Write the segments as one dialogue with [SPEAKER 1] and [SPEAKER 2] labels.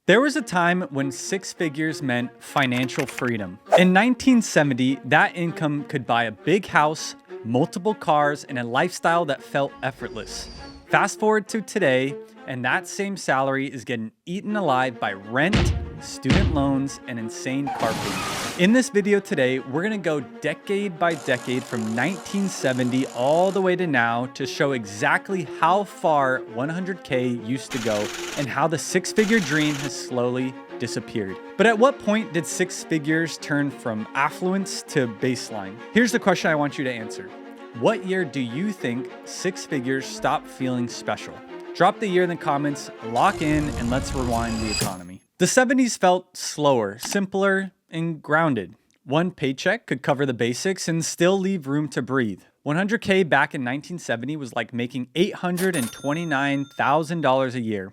[SPEAKER 1] There was a time when six figures meant financial freedom. In 1970, that income could buy a big house, multiple cars, and a lifestyle that felt effortless. Fast forward to today, and that same salary is getting eaten alive by rent, student loans, and insane car payments. In this video today, we're gonna go decade by decade from 1970 all the way to now to show exactly how far 100K used to go and how the six-figure dream has slowly disappeared. But at what point did six figures turn from affluence to baseline? Here's the question I want you to answer. What year do you think six figures stopped feeling special? Drop the year in the comments, lock in, and let's rewind the economy. The 70s felt slower, simpler, and grounded. One paycheck could cover the basics and still leave room to breathe. 100K back in 1970 was like making $829,000 a year.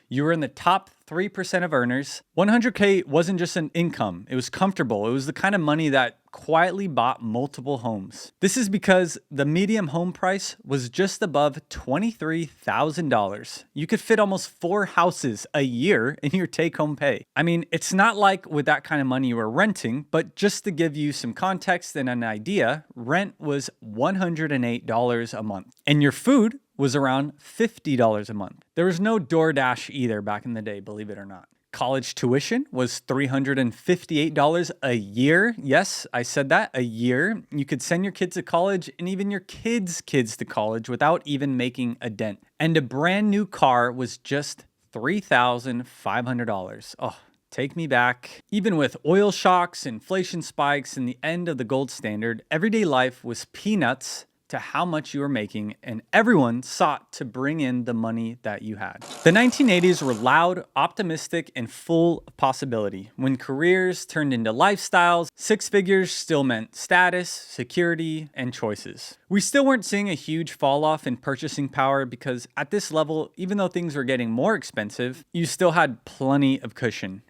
[SPEAKER 1] You were in the top 3% of earners. 100K wasn't just an income, it was comfortable. It was the kind of money that quietly bought multiple homes. This is because the median home price was just above $23,000. You could fit almost 4 houses a year in your take-home pay. I mean, it's not like with that kind of money you were renting, but just to give you some context and an idea, rent was $108 a month. And your food was around $50 a month. There was no DoorDash either back in the day, believe it or not. College tuition was $358 a year. Yes, I said that, a year. You could send your kids to college and even your kids' kids to college without even making a dent. And a brand new car was just $3,500. Oh, take me back. Even with oil shocks, inflation spikes, and the end of the gold standard, everyday life was peanuts to how much you were making, and everyone sought to bring in the money that you had. The 1980s were loud, optimistic, and full of possibility. When careers turned into lifestyles, six figures still meant status, security, and choices. We still weren't seeing a huge fall off in purchasing power because at this level, even though things were getting more expensive, you still had plenty of cushion.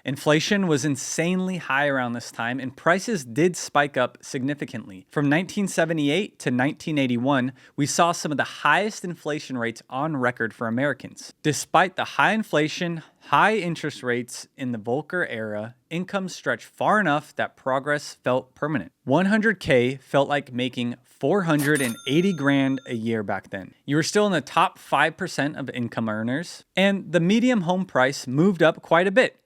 [SPEAKER 1] Inflation was insanely high around this time, and prices did spike up significantly. From 1978 to 1981, we saw some of the highest inflation rates on record for Americans. Despite the high inflation, high interest rates in the Volcker era, income stretched far enough that progress felt permanent. 100K felt like making 480 grand a year back then. You were still in the top 5% of income earners, and the median home price moved up quite a bit.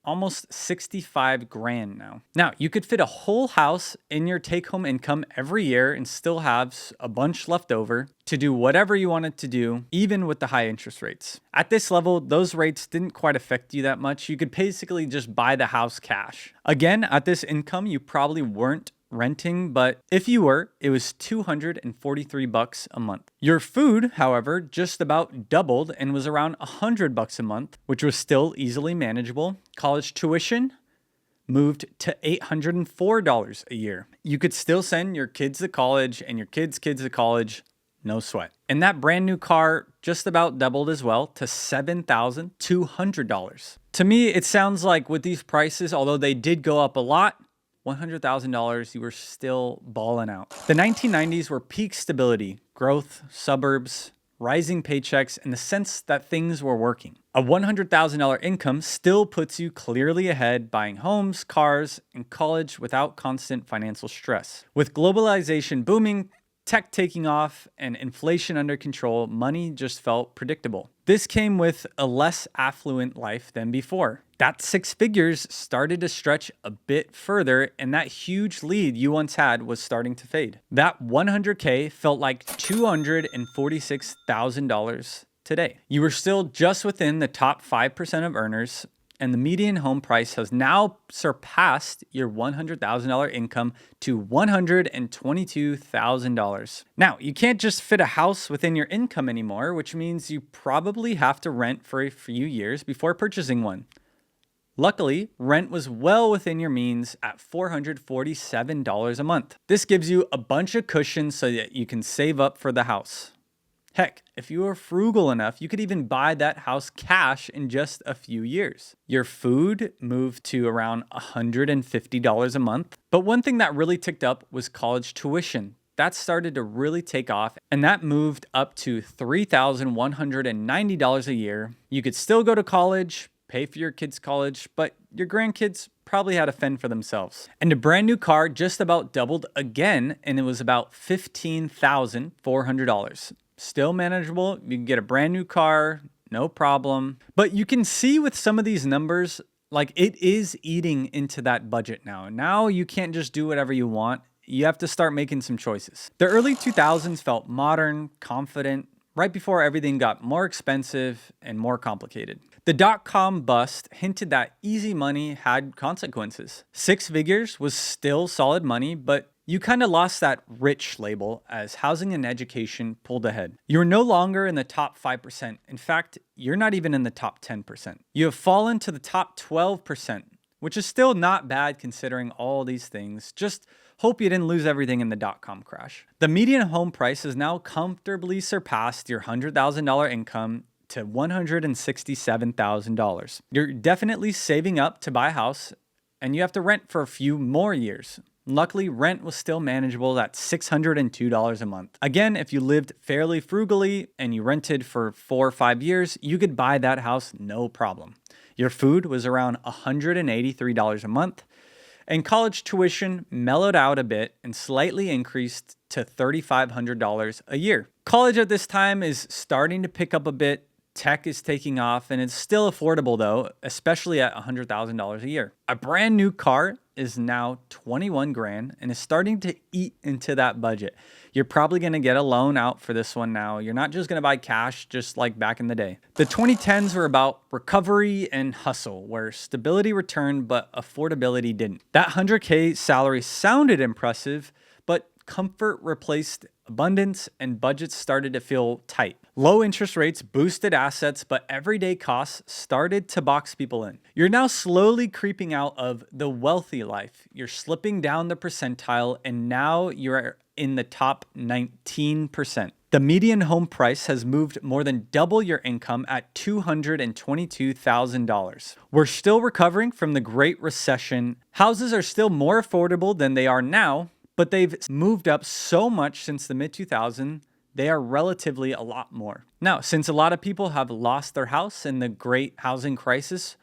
[SPEAKER 1] Almost 65 grand now. Now, you could fit a whole house in your take-home income every year and still have a bunch left over to do whatever you wanted to do, even with the high interest rates. At this level, those rates didn't quite affect you that much. You could basically just buy the house cash. Again, at this income, you probably weren't renting, but if you were, it was $243 a month. Your food, however, just about doubled and was around $100 a month, which was still easily manageable. College tuition moved to $804 a year. You could still send your kids to college and your kids' kids to college, no sweat. And that brand new car just about doubled as well to $7,200. To me, it sounds like with these prices, although they did go up a lot, $100,000, you were still balling out. The 1990s were peak stability, growth, suburbs, rising paychecks, and the sense that things were working. A $100,000 income still puts you clearly ahead buying homes, cars, and college without constant financial stress. With globalization booming, tech taking off, and inflation under control, money just felt predictable. This came with a less affluent life than before. That six figures started to stretch a bit further, and that huge lead you once had was starting to fade. That 100K felt like $246,000 today. You were still just within the top 5% of earners, and the median home price has now surpassed your $100,000 income to $122,000. Now, you can't just fit a house within your income anymore, which means you probably have to rent for a few years before purchasing one. Luckily, rent was well within your means at $447 a month. This gives you a bunch of cushion so that you can save up for the house. Heck, if you were frugal enough, you could even buy that house cash in just a few years. Your food moved to around $150 a month. But one thing that really ticked up was college tuition. That started to really take off, and that moved up to $3,190 a year. You could still go to college, pay for your kids' college, but your grandkids probably had to fend for themselves. And a brand new car just about doubled again, and it was about $15,400. Still manageable. You can get a brand new car, no problem. But you can see with some of these numbers, like it is eating into that budget now. Now you can't just do whatever you want. You have to start making some choices. The early 2000s felt modern, confident, right before everything got more expensive and more complicated. The dot-com bust hinted that easy money had consequences. Six figures was still solid money, but you kind of lost that rich label as housing and education pulled ahead. You're no longer in the top 5%. In fact, you're not even in the top 10%. You have fallen to the top 12%, which is still not bad considering all these things. Just hope you didn't lose everything in the dot-com crash. The median home price has now comfortably surpassed your $100,000 income to $167,000. You're definitely saving up to buy a house, and you have to rent for a few more years. Luckily, rent was still manageable at $602 a month. Again, if you lived fairly frugally and you rented for 4 or 5 years, you could buy that house no problem. Your food was around $183 a month, and college tuition mellowed out a bit and slightly increased to $3,500 a year. College at this time is starting to pick up a bit. Tech is taking off, and it's still affordable though, especially at $100,000 a year. A brand new car is now 21 grand and is starting to eat into that budget. You're probably going to get a loan out for this one now. You're not just going to buy cash just like back in the day. The 2010s were about recovery and hustle, where stability returned but affordability didn't. That 100K salary sounded impressive, but comfort replaced abundance and budgets started to feel tight. Low interest rates boosted assets, but everyday costs started to box people in. You're now slowly creeping out of the wealthy life. You're slipping down the percentile, and now you're in the top 19%. The median home price has moved more than double your income at $222,000. We're still recovering from the Great Recession. Houses are still more affordable than they are now, but they've moved up so much since the mid-2000s, they are relatively a lot more. Now, since a lot of people have lost their house in the great housing crisis,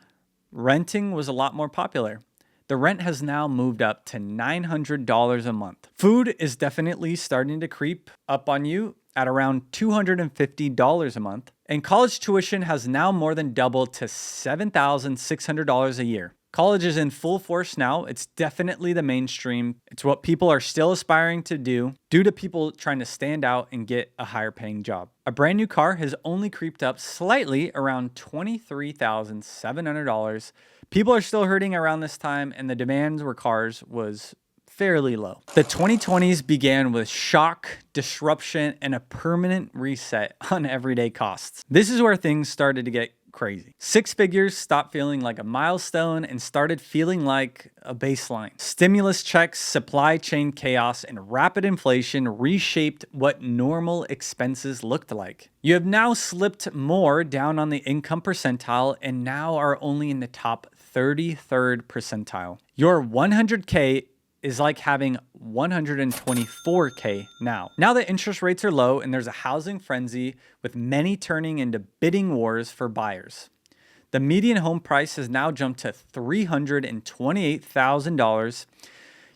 [SPEAKER 1] renting was a lot more popular. The rent has now moved up to $900 a month. Food is definitely starting to creep up on you at around $250 a month. And college tuition has now more than doubled to $7,600 a year. College is in full force now. It's definitely the mainstream. It's what people are still aspiring to do due to people trying to stand out and get a higher paying job. A brand new car has only creeped up slightly around $23,700. People are still hurting around this time, and the demand for cars was fairly low. The 2020s began with shock, disruption, and a permanent reset on everyday costs. This is where things started to get crazy. Six figures stopped feeling like a milestone and started feeling like a baseline. Stimulus checks, supply chain chaos, and rapid inflation reshaped what normal expenses looked like. You have now slipped more down on the income percentile and now are only in the top 33rd percentile. Your 100K is like having 124K now. Now that interest rates are low and there's a housing frenzy with many turning into bidding wars for buyers. The median home price has now jumped to $328,000.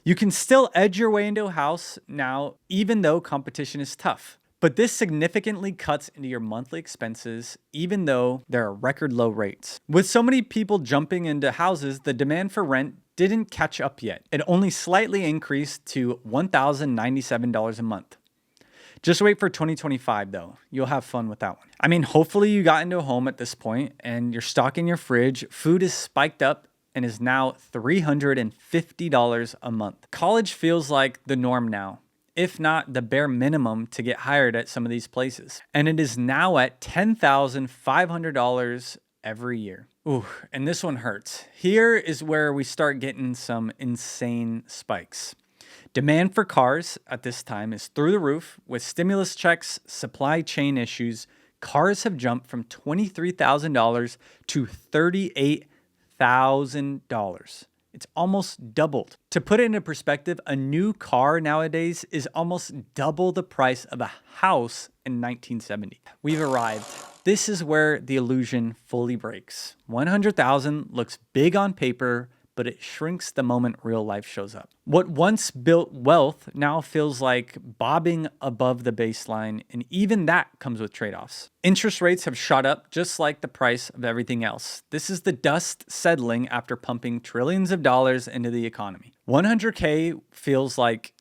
[SPEAKER 1] You can still edge your way into a house now, even though competition is tough. But this significantly cuts into your monthly expenses, even though there are record low rates. With so many people jumping into houses, the demand for rent didn't catch up yet. It only slightly increased to $1,097 a month. Just wait for 2025 though. You'll have fun with that one. I mean, hopefully you got into a home at this point and you're stocking your fridge. Food is spiked up and is now $350 a month. College feels like the norm now, if not the bare minimum to get hired at some of these places. And it is now at $10,500 every year. Ooh, and this one hurts. Here is where we start getting some insane spikes. Demand for cars at this time is through the roof. With stimulus checks, supply chain issues, cars have jumped from $23,000 to $38,000. It's almost doubled. To put it into perspective, a new car nowadays is almost double the price of a house in 1970. We've arrived. This is where the illusion fully breaks. 100,000 looks big on paper, but it shrinks the moment real life shows up. What once built wealth now feels like bobbing above the baseline, and even that comes with trade-offs. Interest rates have shot up just like the price of everything else. This is the dust settling after pumping trillions of dollars into the economy. 100K feels like,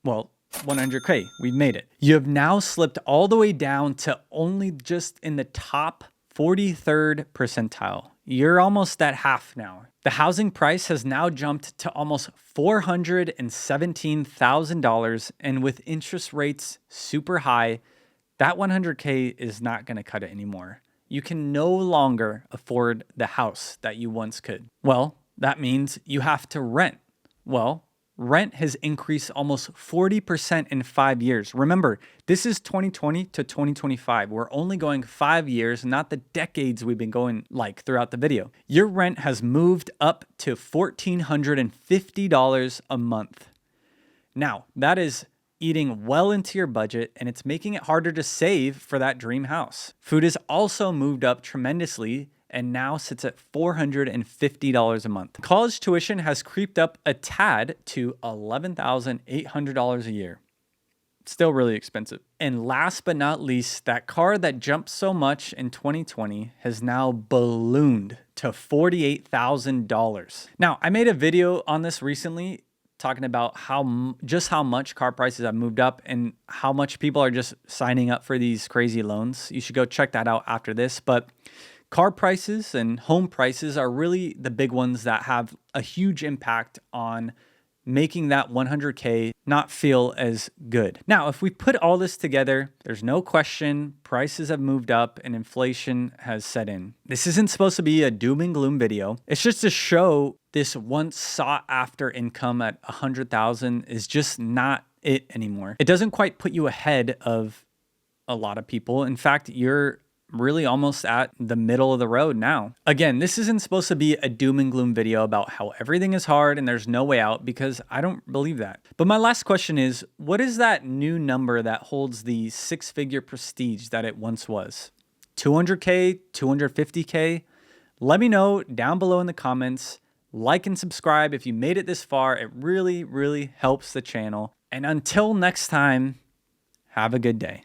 [SPEAKER 1] well, 100K, we've made it. You have now slipped all the way down to only just in the top 43rd percentile. You're almost at half now. The housing price has now jumped to almost $417,000, and with interest rates super high, that 100K is not going to cut it anymore. You can no longer afford the house that you once could. Well, that means you have to rent. Well, rent has increased almost 40% in 5 years. Remember, this is 2020 to 2025. We're only going 5 years, not the decades we've been going like throughout the video. Your rent has moved up to $1,450 a month. Now, that is eating well into your budget, and it's making it harder to save for that dream house. Food has also moved up tremendously and now sits at $450 a month. College tuition has creeped up a tad to $11,800 a year. Still really expensive. And last but not least, that car that jumped so much in 2020 has now ballooned to $48,000. Now, I made a video on this recently talking about how much car prices have moved up and how much people are just signing up for these crazy loans. You should go check that out after this. But car prices and home prices are really the big ones that have a huge impact on making that 100K not feel as good. Now, if we put all this together, there's no question prices have moved up and inflation has set in. This isn't supposed to be a doom and gloom video. It's just to show this once sought after income at 100,000 is just not it anymore. It doesn't quite put you ahead of a lot of people. In fact, you're really almost at the middle of the road now. Again, this isn't supposed to be a doom and gloom video about how everything is hard and there's no way out, because I don't believe that. But my last question is, what is that new number that holds the six-figure prestige that it once was? 200K, 250K? Let me know down below in the comments. Like and subscribe if you made it this far. It really, really helps the channel. And until next time, have a good day.